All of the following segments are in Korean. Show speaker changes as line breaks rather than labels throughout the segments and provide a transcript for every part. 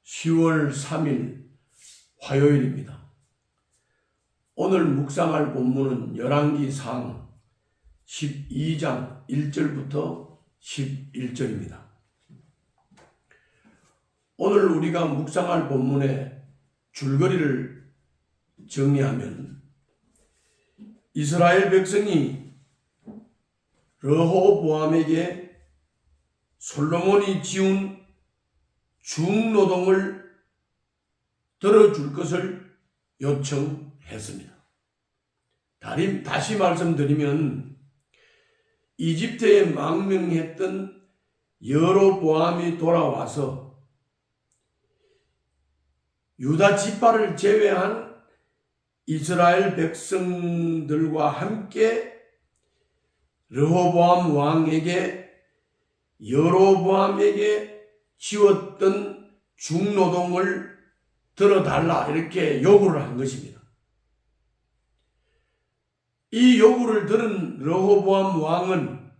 10월 3일 화요일입니다. 오늘 묵상할 본문은 열왕기상 12장 1절부터 11절입니다. 오늘 우리가 묵상할 본문의 줄거리를 정리하면 이스라엘 백성이 르호보암에게 솔로몬이 지은 중노동을 들어줄 것을 요청했습니다. 다시 말씀드리면 이집트에 망명했던 여로보암이 돌아와서 유다 지파를 제외한 이스라엘 백성들과 함께 르호보암 왕에게 여로보암에게 지었던 중노동을 들어달라 이렇게 요구를 한 것입니다. 이 요구를 들은 르호보암 왕은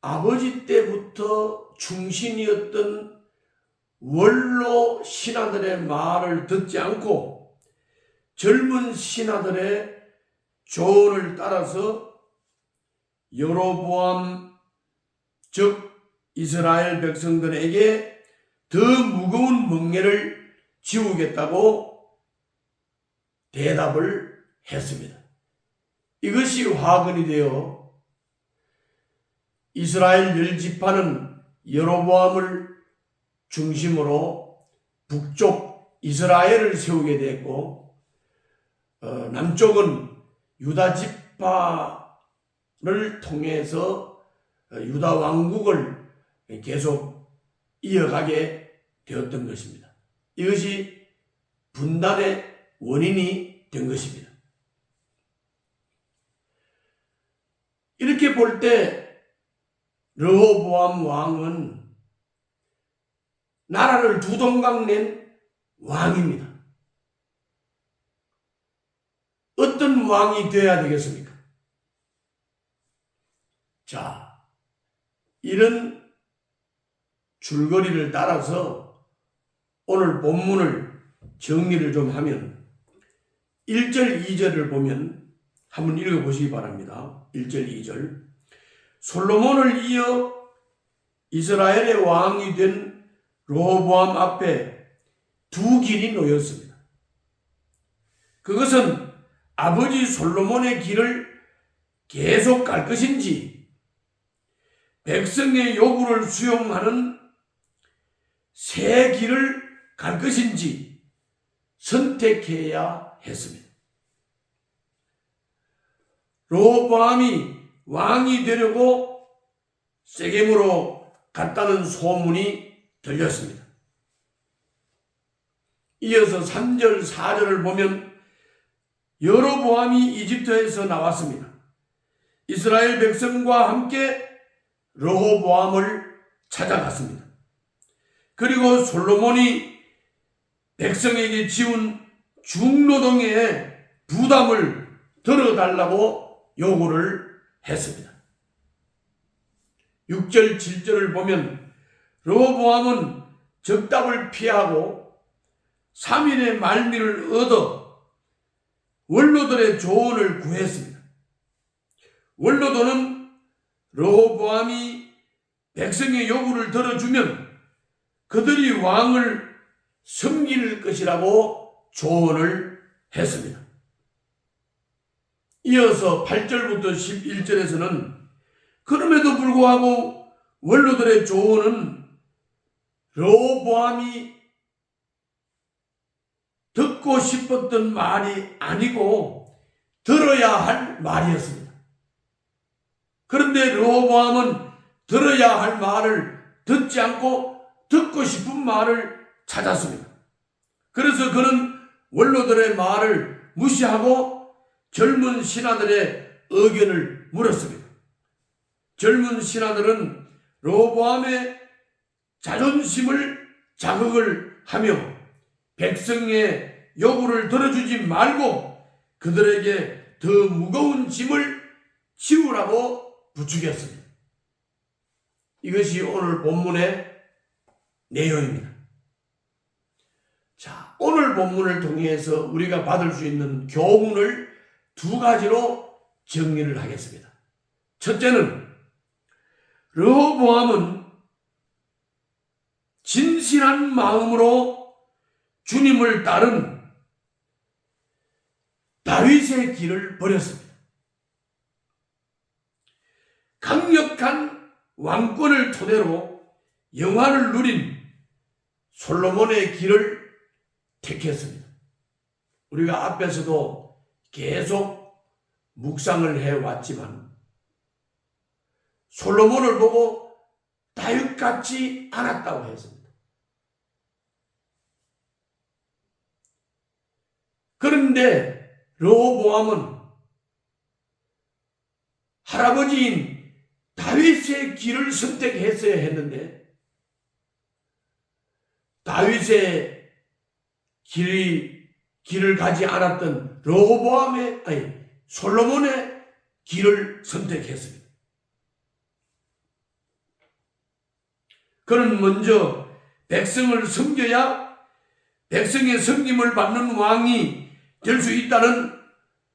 아버지 때부터 충신이었던 원로 신하들의 말을 듣지 않고 젊은 신하들의 조언을 따라서 여로보암 즉 이스라엘 백성들에게 더 무거운 멍에를 지우겠다고 대답을 했습니다. 이것이 화근이 되어 이스라엘 10지파는 여로보암을 중심으로 북쪽 이스라엘을 세우게 됐고 남쪽은 유다 지파를 통해서 유다 왕국을 계속 이어가게 되었던 것입니다. 이것이 분단의 원인이 된 것입니다. 이렇게 볼 때 르호보암 왕은 나라를 두 동강 낸 왕입니다. 어떤 왕이 되어야 되겠습니까? 자, 이런 줄거리를 따라서 오늘 본문을 정리를 좀 하면 1절, 2절을 보면 한번 읽어보시기 바랍니다. 1절, 2절. 솔로몬을 이어 이스라엘의 왕이 된 르호보암 앞에 두 길이 놓였습니다. 그것은 아버지 솔로몬의 길을 계속 갈 것인지 백성의 요구를 수용하는 새 길을 갈 것인지 선택해야 했습니다. 르호보암이 왕이 되려고 세겜으로 갔다는 소문이 들렸습니다. 이어서 3절, 4절을 보면 여로보암이 이집트에서 나왔습니다. 이스라엘 백성과 함께 르호보암을 찾아갔습니다. 그리고 솔로몬이 백성에게 지은 중노동의 부담을 들어달라고 요구를 했습니다. 6절, 7절을 보면 르호보암은 적답을 피하고 3일의 말미를 얻어 원로들의 조언을 구했습니다. 원로들은 르호보암이 백성의 요구를 들어주면 그들이 왕을 섬길 것이라고 조언을 했습니다. 이어서 8절부터 11절에서는 그럼에도 불구하고 원로들의 조언은 르호보암이 듣고 싶었던 말이 아니고 들어야 할 말이었습니다. 그런데 르호보암은 들어야 할 말을 듣지 않고 듣고 싶은 말을 찾았습니다. 그래서 그는 원로들의 말을 무시하고 젊은 신하들의 의견을 물었습니다. 젊은 신하들은 르호보암의 자존심을 자극을 하며 백성의 요구를 들어주지 말고 그들에게 더 무거운 짐을 지우라고 부추겼습니다. 이것이 오늘 본문의 내용입니다. 자, 오늘 본문을 통해서 우리가 받을 수 있는 교훈을 두 가지로 정리를 하겠습니다. 첫째는 르호보암은 진실한 마음으로 주님을 따른 다윗의 길을 버렸습니다. 강력한 왕권을 토대로 영화를 누린 솔로몬의 길을 택했습니다. 우리가 앞에서도 계속 묵상을 해왔지만 솔로몬을 보고 다윗 같지 않았다고 했습니다. 그런데 르호보암은 할아버지인 다윗의 길을 선택했어야 했는데 다윗의 길을 가지 않았던 솔로몬의 길을 선택했습니다. 그는 먼저 백성을 섬겨야 백성의 섬김을 받는 왕이 될 수 있다는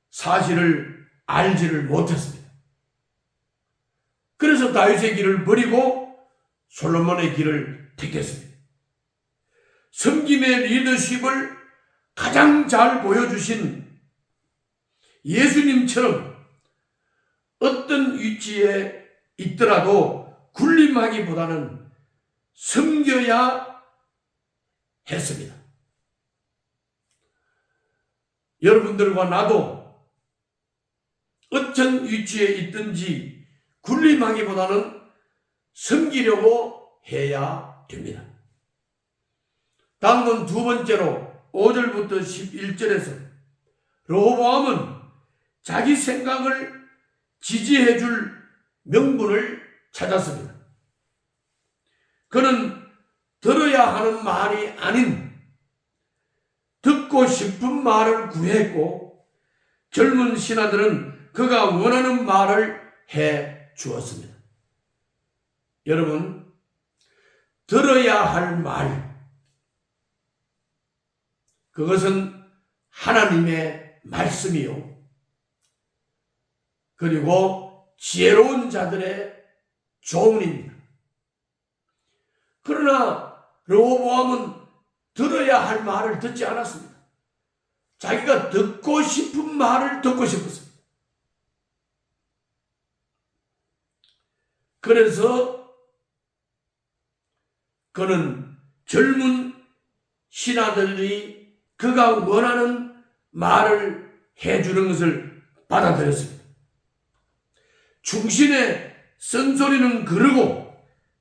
사실을 알지를 못했습니다. 그래서 다윗의 길을 버리고 솔로몬의 길을 택했습니다. 섬김의 리더십을 가장 잘 보여주신 예수님처럼 어떤 위치에 있더라도 군림하기보다는 섬겨야 했습니다. 여러분들과 나도 어떤 위치에 있든지 군림하기보다는 섬기려고 해야 됩니다. 다음은 두 번째로 5절부터 11절에서 르호보암은 자기 생각을 지지해 줄 명분을 찾았습니다. 그는 들어야 하는 말이 아닌 듣고 싶은 말을 구했고 젊은 신하들은 그가 원하는 말을 해 주었습니다. 여러분, 들어야 할 말, 그것은 하나님의 말씀이요. 그리고 지혜로운 자들의 조언입니다. 그러나 르호보암은 들어야 할 말을 듣지 않았습니다. 자기가 듣고 싶은 말을 듣고 싶었습니다. 그래서 그는 젊은 신하들이 그가 원하는 말을 해주는 것을 받아들였습니다. 충신의 쓴소리는 거르고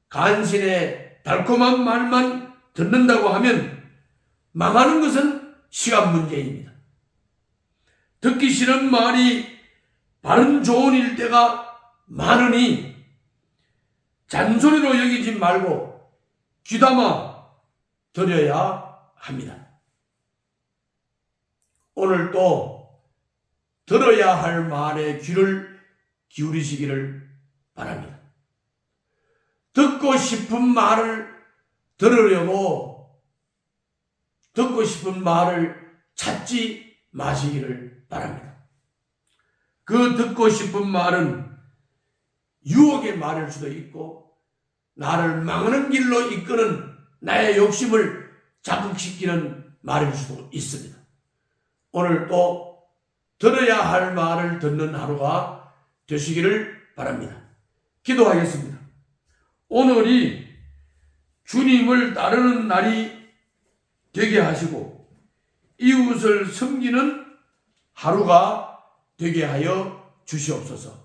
간신의 달콤한 말만 듣는다고 하면 망하는 것은 시간 문제입니다. 듣기 싫은 말이 바른 조언일 때가 많으니 잔소리로 여기지 말고 귀담아 들어야 합니다. 오늘 또 들어야 할 말에 귀를 기울이시기를 바랍니다. 듣고 싶은 말을 들으려고 듣고 싶은 말을 찾지 마시기를 바랍니다. 그 듣고 싶은 말은 유혹의 말일 수도 있고 나를 망하는 길로 이끄는 나의 욕심을 자극시키는 말일 수도 있습니다. 오늘 또 들어야 할 말을 듣는 하루가 되시기를 바랍니다. 기도하겠습니다. 오늘이 주님을 따르는 날이 되게 하시고 이웃을 섬기는 하루가 되게 하여 주시옵소서.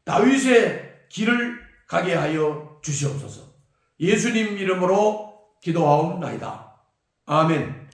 다윗의 길을 가게 하여 주시옵소서. 예수님 이름으로 기도하옵나이다. 아멘.